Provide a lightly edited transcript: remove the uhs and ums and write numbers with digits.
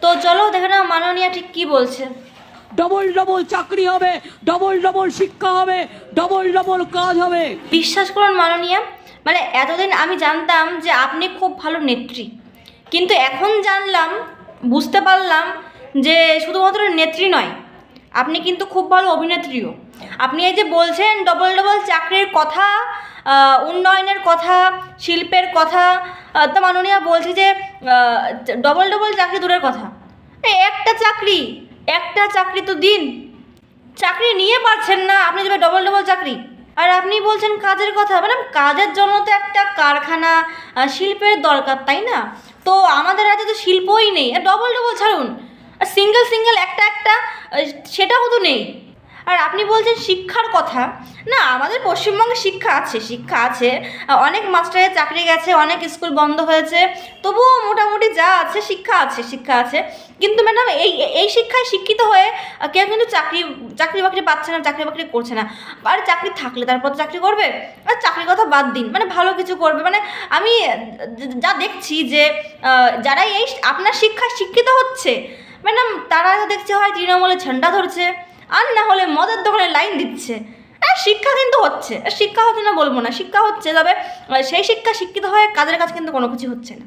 তো চলো দেখে নাও মাননীয়া ঠিক কি বলছে। ডবল ডবল চাকরি হবে, ডবল ডবল শিক্ষা হবে, ডবল ডবল কাজ হবে। বিশ্বাস করুন মাননীয়া, মানে এতদিন আমি জানতাম যে আপনি খুব ভালো নেত্রী, কিন্তু এখন জানলাম, বুঝতে পারলাম যে শুধুমাত্র নেত্রী নয়, আপনি কিন্তু খুব ভালো অভিনেত্রীও। আপনি এই যে বলছেন ডবল ডবল চাকরির কথা, উন্নয়নের কথা, শিল্পের কথা, তো মাননীয়া বলছি যে ডবল ডবল চাকরি দূরের কথা, এই একটা চাকরি তো দিন। চাকরি নিয়ে পারছেন না, আপনি যাবে ডবল ডবল চাকরি। আর আপনি বলছেন কাজের কথা, মানে কাজের জন্য তো একটা কারখানা, শিল্পের দরকার, তাই না? তো আমাদের রাজ্যে তো শিল্পই নেই, আর ডবল ডবল ছাড়ুন, আর সিঙ্গেল সিঙ্গেল একটা একটা সেটাও তো নেই। আর আপনি বলছেন শিক্ষার কথা, না আমাদের পশ্চিমবঙ্গে শিক্ষা আছে, অনেক মাস্টারের চাকরি গেছে, অনেক স্কুল বন্ধ হয়েছে, তবুও মোটামুটি যা আছে শিক্ষা আছে। কিন্তু ম্যাডাম এই শিক্ষায় শিক্ষিত হয়ে কেউ কিন্তু চাকরি বাকরি পাচ্ছে না, চাকরি বাকরি করছে না। আর চাকরি থাকলে তারপর চাকরি করবে, আর চাকরির কথা বাদ দিন, মানে ভালো কিছু করবে। মানে আমি যা দেখছি যে যারা এই আপনার শিক্ষায় শিক্ষিত হচ্ছে ম্যাডাম, তারা দেখছি হয় তৃণমূলে ঝান্ডা ধরছে, আর না হলে মদের দোকানে লাইন দিচ্ছে। শিক্ষা কিন্তু হচ্ছে, শিক্ষা হচ্ছে না বলবো না, শিক্ষা হচ্ছে, তবে সেই শিক্ষিত হয়ে কাজের কাজ কিন্তু কোনো কিছু হচ্ছে না।